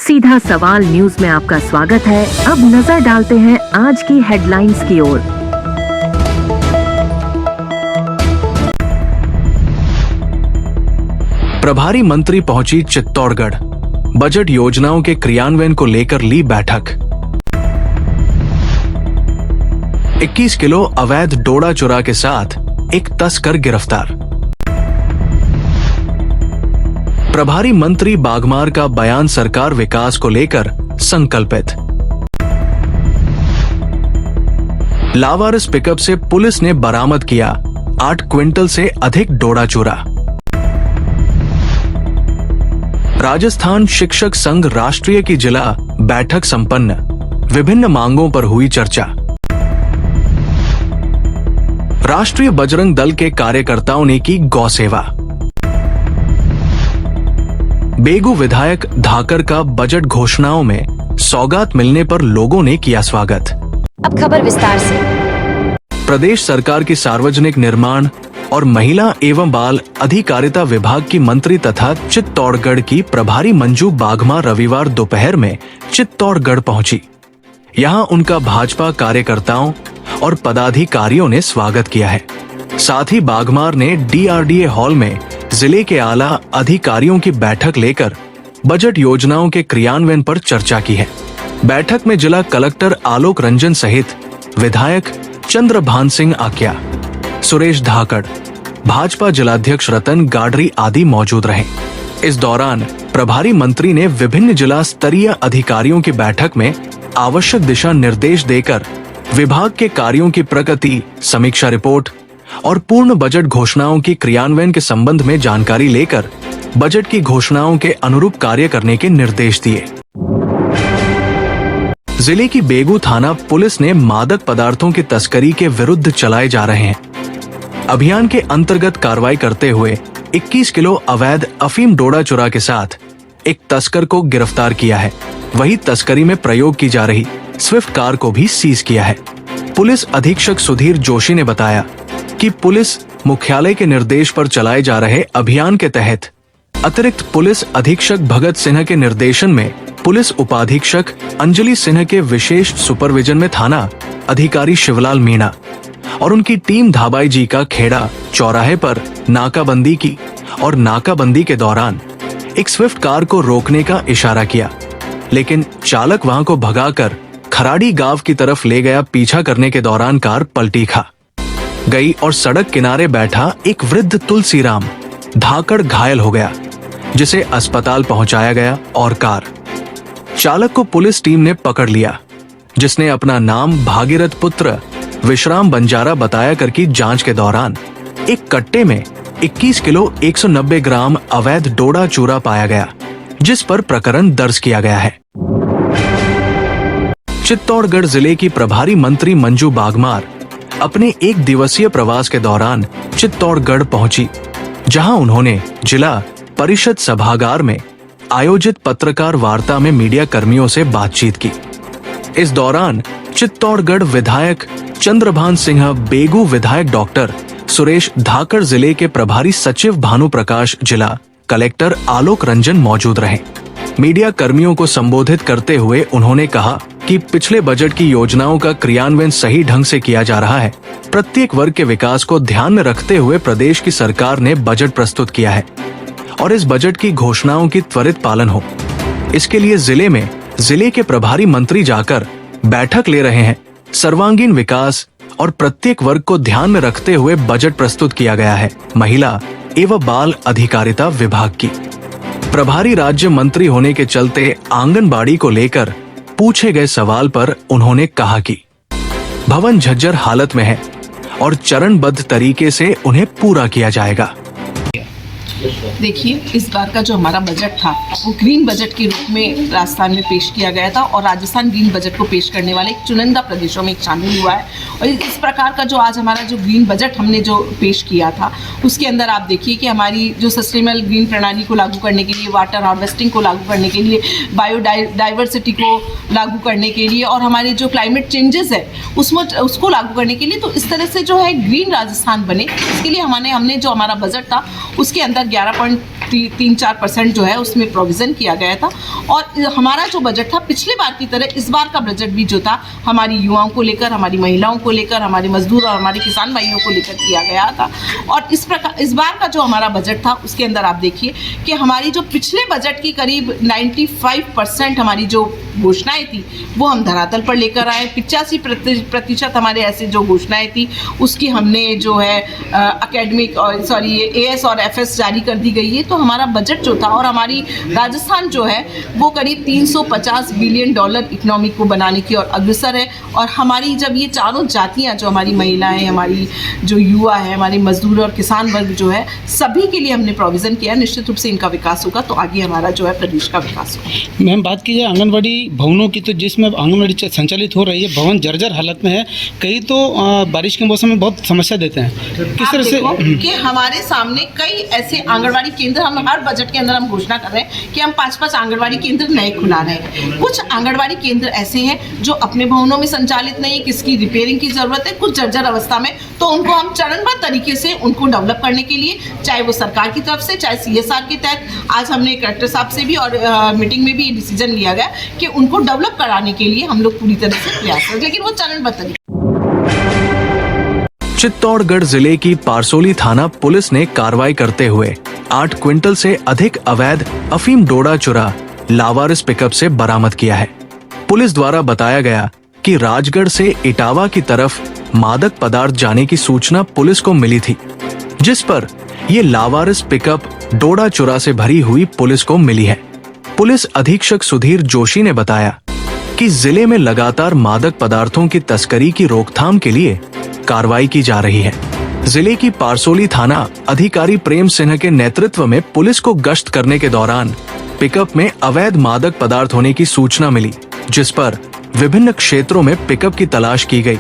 सीधा सवाल न्यूज में आपका स्वागत है। अब नजर डालते हैं आज की हेडलाइंस की ओर। प्रभारी मंत्री पहुंची चित्तौड़गढ़, बजट योजनाओं के क्रियान्वयन को लेकर ली बैठक। 21 किलो अवैध डोडा चुरा के साथ एक तस्कर गिरफ्तार। प्रभारी मंत्री बाघमार का बयान सरकार विकास को लेकर संकल्पित। लावारिस पिकअप से पुलिस ने बरामद किया 8 क्विंटल से अधिक डोडा चूरा। राजस्थान शिक्षक संघ राष्ट्रीय की जिला बैठक संपन्न, विभिन्न मांगों पर हुई चर्चा। राष्ट्रीय बजरंग दल के कार्यकर्ताओं ने की गौ सेवा। बेगू विधायक धाकर का बजट घोषणाओं में सौगात मिलने पर लोगों ने किया स्वागत। अब खबर विस्तार से। प्रदेश सरकार की सार्वजनिक निर्माण और महिला एवं बाल अधिकारिता विभाग की मंत्री तथा चित्तौड़गढ़ की प्रभारी मंजू बाघमार रविवार दोपहर में चित्तौड़गढ़ पहुंची। यहां उनका भाजपा कार्यकर्ताओं और पदाधिकारियों ने स्वागत किया है। साथ ही बाघमार ने DRDA हॉल में जिले के आला अधिकारियों की बैठक लेकर बजट योजनाओं के क्रियान्वयन पर चर्चा की है। बैठक में जिला कलेक्टर आलोक रंजन सहित विधायक चंद्रभान सिंह आक्या, सुरेश धाकड़, भाजपा जिलाध्यक्ष रतन गाडरी आदि मौजूद रहे। इस दौरान प्रभारी मंत्री ने विभिन्न जिला स्तरीय अधिकारियों की बैठक में आवश्यक दिशा निर्देश देकर विभाग के कार्यों की प्रगति, समीक्षा रिपोर्ट और पूर्ण बजट घोषणाओं की क्रियान्वयन के संबंध में जानकारी लेकर बजट की घोषणाओं के अनुरूप कार्य करने के निर्देश दिए। जिले की बेगू थाना पुलिस ने मादक पदार्थों की तस्करी के विरुद्ध चलाए जा रहे हैं अभियान के अंतर्गत कार्रवाई करते हुए 21 किलो अवैध अफीम डोडा चुरा के साथ एक तस्कर को गिरफ्तार किया है। वहीं तस्करी में प्रयोग की जा रही स्विफ्ट कार को भी सीज किया है। पुलिस अधीक्षक सुधीर जोशी ने बताया कि पुलिस मुख्यालय के निर्देश पर चलाए जा रहे अभियान के तहत अतिरिक्त पुलिस अधीक्षक भगत सिन्हा के निर्देशन में पुलिस उपाधीक्षक अंजलि सिन्हा के विशेष सुपरविजन में थाना अधिकारी शिवलाल मीणा और उनकी टीम धाबाई जी का खेड़ा चौराहे पर नाकाबंदी की और नाकाबंदी के दौरान एक स्विफ्ट कार को रोकने का इशारा किया, लेकिन चालक वहां को भगाकर खराड़ी गांव की तरफ ले गया। पीछा करने के दौरान कार पलटी खा गई और सड़क किनारे बैठा एक वृद्ध तुलसीराम धाकड़ घायल हो गया, जिसे अस्पताल पहुंचाया गया और कार चालक को पुलिस टीम ने पकड़ लिया, जिसने अपना नाम भागीरथ पुत्र विश्राम बंजारा बताया कर की जांच के दौरान एक कट्टे में 21 किलो 190 ग्राम अवैध डोडा चूरा पाया गया, जिस पर प्रकरण दर्ज किया गया है। चित्तौड़गढ़ जिले की प्रभारी मंत्री मंजू बाघमार अपने एक दिवसीय प्रवास के दौरान चित्तौड़गढ़ पहुंची, जहां उन्होंने जिला परिषद सभागार में आयोजित पत्रकार वार्ता में मीडिया कर्मियों से बातचीत की। इस दौरान चित्तौड़गढ़ विधायक चंद्रभान सिंह, बेगू विधायक डॉक्टर सुरेश धाकड़, जिले के प्रभारी सचिव भानु प्रकाश, जिला कलेक्टर आलोक रंजन मौजूद रहे। मीडिया कर्मियों को संबोधित करते हुए उन्होंने कहा कि पिछले बजट की योजनाओं का क्रियान्वयन सही ढंग से किया जा रहा है। प्रत्येक वर्ग के विकास को ध्यान में रखते हुए प्रदेश की सरकार ने बजट प्रस्तुत किया है और इस बजट की घोषणाओं की त्वरित पालन हो, इसके लिए जिले के प्रभारी मंत्री जाकर बैठक ले रहे हैं। सर्वांगीण विकास और प्रत्येक वर्ग को ध्यान में रखते हुए बजट प्रस्तुत किया गया है। महिला एवं बाल अधिकारिता विभाग की प्रभारी राज्य मंत्री होने के चलते आंगनबाड़ी को लेकर पूछे गए सवाल पर उन्होंने कहा कि भवन झज्जर हालत में है और चरणबद्ध तरीके से उन्हें पूरा किया जाएगा। देखिए, इस बार का जो हमारा बजट था वो ग्रीन बजट के रूप में राजस्थान में पेश किया गया था और राजस्थान ग्रीन बजट को पेश करने वाले एक चुनिंदा प्रदेशों में शामिल हुआ है। और इस प्रकार का जो आज हमारा जो ग्रीन बजट हमने जो पेश किया था उसके अंदर आप देखिए कि हमारी जो सस्टेनेबल ग्रीन प्रणाली को लागू करने के लिए, वाटर हार्वेस्टिंग को लागू करने के लिए, बायोडाइवर्सिटी को लागू करने के लिए और हमारे जो क्लाइमेट चेंजेस है उसको लागू करने के लिए, तो इस तरह से जो है ग्रीन राजस्थान बने, इसके लिए हमने जो हमारा बजट था उसके अंदर 11 3-4% जो है उसमें प्रोविज़न किया गया था। और हमारा जो बजट था पिछले बार की तरह इस बार का बजट भी जो था हमारी युवाओं को लेकर, हमारी महिलाओं को लेकर, हमारे मजदूर और हमारे किसान भाइयों को लेकर किया गया था। और इस बार का जो हमारा बजट था उसके अंदर आप देखिए कि हमारी जो पिछले बजट की करीब 95% हमारी जो घोषणाएं थी वो हम धरातल पर लेकर आए। 85% हमारे ऐसे जो घोषणाएं थी उसकी हमने जो है एकेडमिक AS और FS जारी कर दी गई है। तो हमारा बजट जो था और हमारी राजस्थान जो है वो करीब $350 बिलियन इकोनॉमी को बनाने की और अग्रसर है। और हमारी जब ये चारों जातियाँ जो हमारी महिलाएं, हमारी जो युवा है, हमारे मजदूर और किसान वर्ग जो है, सभी के लिए हमने प्रोविज़न किया, निश्चित रूप से इनका विकास होगा तो आगे हमारा जो है प्रदेश का विकास होगा। मैम, बात की जाए आंगनबाड़ी भवनों की, तो जिसमें आंगनबाड़ी संचालित हो रही है भवन जर्जर हालत में है। कई तो बारिश के मौसम में बहुत समस्या देते हैं। किस तरह से कि हमारे सामने कई ऐसे आंगनबाड़ी केंद्र, हम हर बजट के अंदर हम घोषणा कर रहे हैं कि हम 5-5 आंगनबाड़ी केंद्र नए खुला रहे हैं। कुछ आंगनबाड़ी केंद्र ऐसे हैं जो अपने भवनों में संचालित नहीं, किसकी रिपेयरिंग की जरूरत है, कुछ जर्जर अवस्था में, तो उनको हम चरणबद्ध तरीके से उनको डेवलप करने के लिए, चाहे वो सरकार की तरफ से, चाहे CSR के तहत, आज हमने कलेक्टर साहब से भी और मीटिंग में भी ये डिसीजन लिया गया कि उनको डेवलप कराने के लिए हम लोग पूरी तरह से प्रयास करें, लेकिन वो चरणबद्ध तरीके। चित्तौड़गढ़ जिले की पारसोली थाना पुलिस ने कार्रवाई करते हुए 8 क्विंटल से अधिक अवैध अफीम डोडा चुरा लावारिस पिकअप से बरामद किया है। पुलिस द्वारा बताया गया कि राजगढ़ से इटावा की तरफ मादक पदार्थ जाने की सूचना पुलिस को मिली थी, जिस पर ये लावारिस पिकअप डोडा चुरा से भरी हुई पुलिस को मिली है। पुलिस अधीक्षक सुधीर जोशी ने बताया कि जिले में लगातार मादक पदार्थों की तस्करी की रोकथाम के लिए कार्रवाई की जा रही है। जिले की पारसोली थाना अधिकारी प्रेम सिन्हा के नेतृत्व में पुलिस को गश्त करने के दौरान पिकअप में अवैध मादक पदार्थ होने की सूचना मिली, जिस पर विभिन्न क्षेत्रों में पिकअप की तलाश की गई।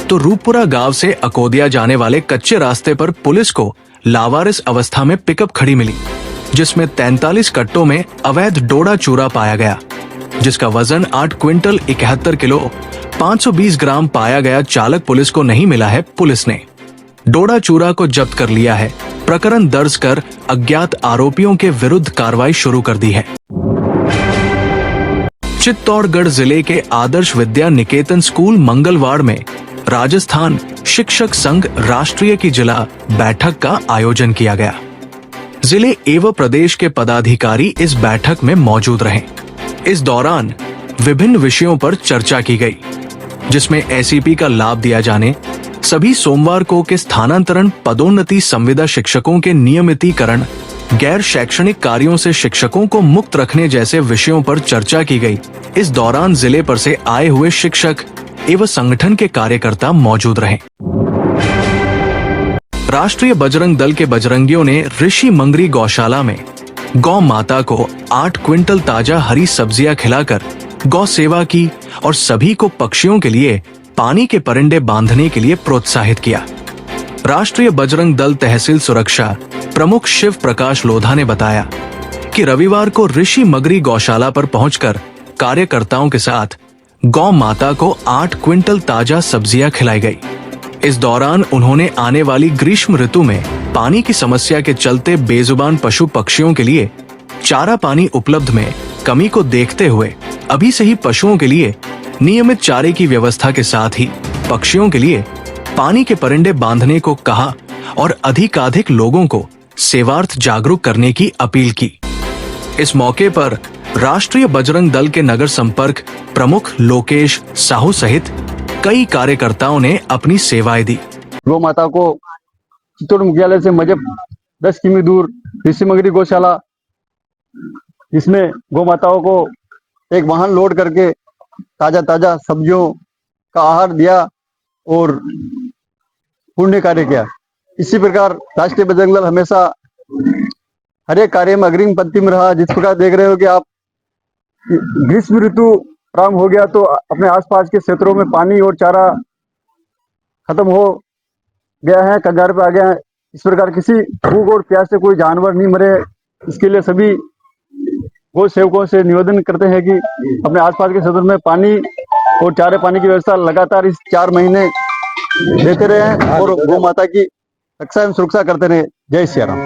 तो रूपपुरा गांव से अकोदिया जाने वाले कच्चे रास्ते पर पुलिस को लावारिस अवस्था में पिकअप खड़ी मिली, जिसमें 43 कट्टों में अवैध डोडा चूरा पाया गया, जिसका वजन 8 क्विंटल 71 किलो 520 ग्राम पाया गया। चालक पुलिस को नहीं मिला है। पुलिस ने डोडा चूरा को जब्त कर लिया है। प्रकरण दर्ज कर अज्ञात आरोपियों के विरुद्ध कार्रवाई शुरू कर दी है। चित्तौड़गढ़ जिले के आदर्श विद्या निकेतन स्कूल मंगलवाड़ में राजस्थान शिक्षक संघ राष्ट्रीय की जिला बैठक का आयोजन किया गया। जिले एवं प्रदेश के पदाधिकारी इस बैठक में मौजूद रहे। इस दौरान विभिन्न विषयों पर चर्चा की गई, जिसमें SEP का लाभ दिया जाने, सभी सोमवार को के स्थानांतरण, पदोन्नति, संविदा शिक्षकों के नियमितीकरण, गैर शैक्षणिक कार्यों से शिक्षकों को मुक्त रखने जैसे विषयों पर चर्चा की गई। इस दौरान जिले पर से आए हुए शिक्षक एवं संगठन के कार्यकर्ता मौजूद रहे। राष्ट्रीय बजरंग दल के बजरंगियों ने ऋषि मंगरी गौशाला में गौ माता को 8 क्विंटल ताजा हरी सब्जियां खिलाकर गौ सेवा की और सभी को पक्षियों के लिए पानी के परिंदे बांधने के लिए प्रोत्साहित किया। राष्ट्रीय बजरंग दल तहसील सुरक्षा प्रमुख शिव प्रकाश लोधा ने बताया कि रविवार को ऋषि मंगरी गौशाला पर पहुंचकर कार्यकर्ताओं के साथ गौ माता को 8 क्विंटल ताजा सब्जियां खिलाई गई। इस दौरान उन्होंने आने वाली ग्रीष्म ऋतु में पानी की समस्या के चलते बेजुबान पशु पक्षियों के लिए चारा पानी उपलब्ध में कमी को देखते हुए अभी से ही पशुओं के लिए नियमित चारे की व्यवस्था के साथ ही पक्षियों के लिए पानी के परिंदे बांधने को कहा और अधिकाधिक लोगों को सेवार्थ जागरूक करने की अपील की। इस मौके पर राष्ट्रीय बजरंग दल के नगर संपर्क प्रमुख लोकेश साहू सहित कई कार्यकर्ताओं ने अपनी सेवाएं दी। गौ माता को चित्तौड़ मुख्यालय से मजब 10 किमी दूर ऋषि मंगरी गौशाला, जिसमें गौ माताओं को एक वाहन लोड करके ताजा सब्जियों का आहार दिया और पुण्य कार्य किया। इसी प्रकार राष्ट्रीय बजरंग दल हमेशा हर एक कार्य में अग्रिम पंक्ति में रहा। जिस प्रकार देख रहे हो कि आप ग्रीष्म ऋतु प्रारंभ हो गया तो अपने आसपास के क्षेत्रों में पानी और चारा खत्म हो गया है, कगार पे आ गया है। इस प्रकार किसी भूख और प्यास से कोई जानवर नहीं मरे, इसके लिए सभी गौ सेवकों से निवेदन करते हैं कि अपने आसपास के क्षेत्र में पानी और चारे पानी की व्यवस्था लगातार इस 4 महीने देते रहे और गौ माता की रक्षा एवं सुरक्षा करते रहे। जय श्री राम।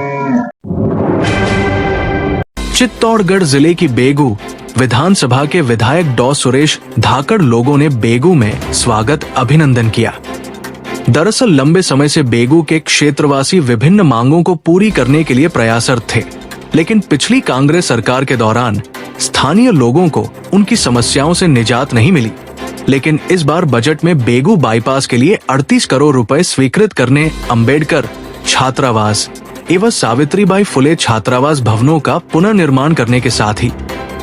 चित्तौड़गढ़ जिले की बेगू विधानसभा के विधायक डॉ सुरेश धाकड़ लोगों ने बेगू में स्वागत अभिनंदन किया। दरअसल लंबे समय से बेगू के क्षेत्रवासी विभिन्न मांगों को पूरी करने के लिए प्रयासरत थे, लेकिन पिछली कांग्रेस सरकार के दौरान स्थानीय लोगों को उनकी समस्याओं से निजात नहीं मिली। लेकिन इस बार बजट में बेगू बाईपास के लिए 38 करोड़ रुपए स्वीकृत करने, अंबेडकर छात्रावास एवं सावित्रीबाई फुले छात्रावास भवनों का पुनर्निर्माण करने के साथ ही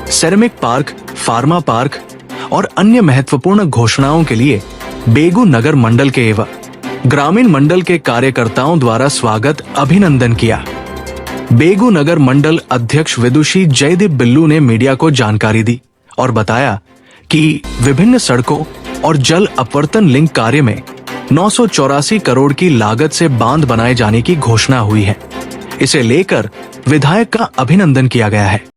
सेरेमिक पार्क, फार्मा पार्क और अन्य महत्वपूर्ण घोषणाओं के लिए बेगू नगर मंडल के एवं ग्रामीण मंडल के कार्यकर्ताओं द्वारा स्वागत अभिनंदन किया। बेगू नगर मंडल अध्यक्ष विदुषी जयदीप बिल्लू ने मीडिया को जानकारी दी और बताया कि विभिन्न सड़कों और जल अपवर्तन लिंक कार्य में 984 करोड़ की लागत से बांध बनाए जाने की घोषणा हुई है। इसे लेकर विधायक का अभिनंदन किया गया है।